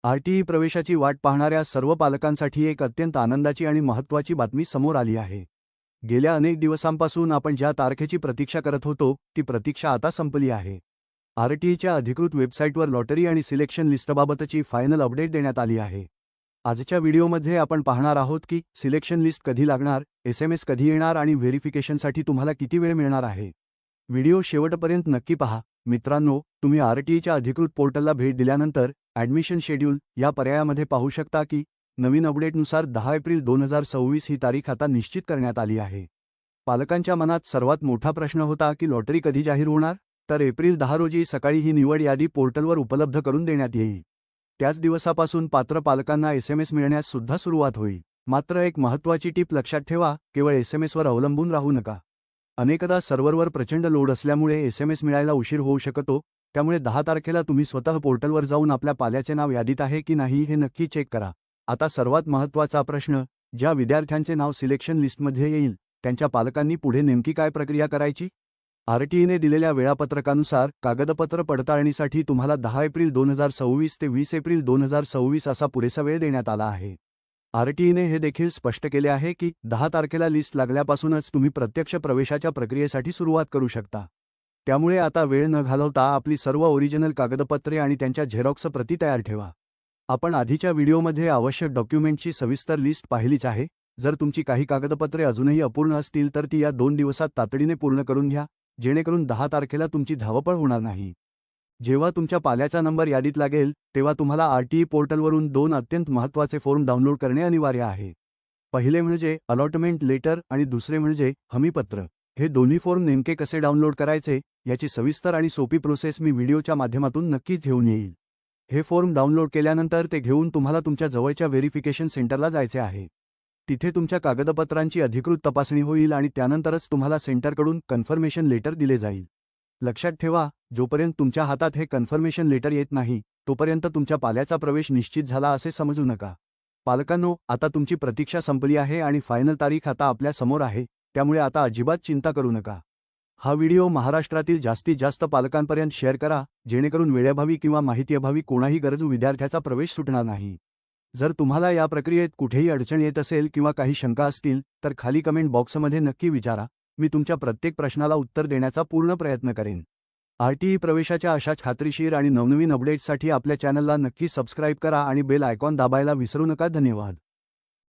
RTE प्रवेशाची वाट पाहणाऱ्या सर्व पालकांसाठी एक अत्यंत आनंदाची आणि महत्त्वाची बातमी समोर आली आहे। गेल्या अनेक दिवसांपासून आपण ज्या तारखेची प्रतीक्षा करत होतो ती प्रतीक्षा आता संपली आहे। आरटीईच्या अधिकृत वेबसाईटवर लॉटरी आणि सिलेक्शन लिस्टबाबतची फायनल अपडेट देण्यात आली आहे। आजच्या व्हिडिओमध्ये आपण पाहणार आहोत की सिलेक्शन लिस्ट कधी लागणार, SMS कधी येणार आणि व्हेरिफिकेशनसाठी तुम्हाला किती वेळ मिळणार आहे। व्हिडिओ शेवटपर्यंत नक्की पहा। मित्रांनो, तुम्ही आरटीईच्या अधिकृत पोर्टलला भेट दिल्यानंतर ॲडमिशन शेड्यूल या पर्यायामध्ये पाहू शकता की नवीन अपडेटनुसार 10 एप्रिल 2026 ही तारीख आता निश्चित करण्यात आली आहे। पालकांच्या मनात सर्वात मोठा प्रश्न होता की लॉटरी कधी जाहीर होणार, तर एप्रिल 10 रोजी सकाळी ही निवड यादी पोर्टलवर उपलब्ध करून देण्यात येईल। त्याच दिवसापासून पात्र पालकांना SMS मिळण्यास सुद्धा सुरुवात होईल। मात्र एक महत्त्वाची टीप लक्षात ठेवा, केवळ SMSवर अवलंबून राहू नका। अनेकदा सर्व्हरवर प्रचंड लोड असल्यामुळे SMS मिळायला उशीर होऊ शकतो, त्यामुळे 10 तारखेला तुम्ही स्वतः पोर्टलवर जाऊन आपल्या पाल्याचे नाव यादीत आहे की नाही हे नक्की चेक करा। आता सर्वात महत्त्वाचा प्रश्न, ज्या विद्यार्थ्यांचे नाव सिलेक्शन लिस्टमध्ये येईल त्यांच्या पालकांनी पुढे नेमकी काय प्रक्रिया करायची? आरटीईने दिलेल्या वेळापत्रकानुसार कागदपत्र पडताळणीसाठी तुम्हाला 10 एप्रिल 2026 ते 20 एप्रिल 2026 असा पुरेसा वेळ देण्यात आला आहे। आरटीईने हे देखील स्पष्ट केले आहे की 10 तारखेला लिस्ट लागल्यापासूनच तुम्ही प्रत्यक्ष प्रवेशाच्या प्रक्रियेसाठी सुरुवात करू शकता। त्यामुळे आता वेळ न घालवता आपली सर्व ओरिजिनल कागदपत्रे आणि त्यांच्या झेरॉक्स प्रती तयार ठेवा। आपण आधीच्या व्हिडिओमध्ये आवश्यक डॉक्युमेंटची सविस्तर लिस्ट पाहिलीच आहे। जर तुमची काही कागदपत्रे अजूनही अपूर्ण असतील तर ती या 2 दिवसात तातडीने पूर्ण करून घ्या, जेणेकरून 10 तारखेला तुमची धावपळ होणार नाही। जेव्हा तुमच्या पाल्याचा नंबर यादीत लागेल तेव्हा तुम्हाला आरटीई पोर्टलवरून 2 अत्यंत महत्त्वाचे फॉर्म डाउनलोड करणे अनिवार्य आहे। पहिले म्हणजे अलॉटमेंट लेटर आणि दुसरे म्हणजे हमीपत्र। हे दोन्ही फॉर्म नेमके कसे डाउनलोड करायचे याची सविस्तर आणि सोपी प्रोसेस मी व्हिडिओच्या माध्यमातून नक्कीच घेऊन येईल। हे फॉर्म डाउनलोड केल्यानंतर ते घेऊन तुम्हाला तुमच्या जवळच्या व्हेरिफिकेशन सेंटरला जायचे आहे। तिथे तुमच्या कागदपत्रांची अधिकृत तपासणी होईल आणि त्यानंतरच तुम्हाला सेंटरकडून कन्फर्मेशन लेटर दिले जाईल। लक्षात ठेवा, जोपर्यंत तुमच्या हातात हे कन्फर्मेशन लेटर येत नाही तोपर्यंत तुमच्या पाल्याचा प्रवेश निश्चित झाला असे समजू नका। पालकांनो, आता तुमची प्रतीक्षा संपली आहे आणि फायनल तारीख आता आपल्या समोर आहे, त्यामुळे आता अजिबात चिंता करू नका। हा व्हिडिओ महाराष्ट्रातील जास्तीत जास्त पालकांपर्यंत शेअर करा, जेणेकरून वेळेअभावी किंवा माहितीअभावी कोणाही गरजू विद्यार्थ्याचा प्रवेश सुटणार नाही। जर तुम्हाला या प्रक्रियेत कुठेही अडचण येत असेल किंवा काही शंका असतील तर खाली कमेंट बॉक्समध्ये नक्की विचारा। मी तुमच्या प्रत्येक प्रश्नाला उत्तर देण्याचा पूर्ण प्रयत्न करेन। आरटीई प्रवेशाच्या अशाच खात्रीशीर आणि नवनवीन अपडेट्ससाठी आपल्या चॅनलला नक्की सबस्क्राईब करा आणि बेल आयकॉन दाबायला विसरू नका। धन्यवाद।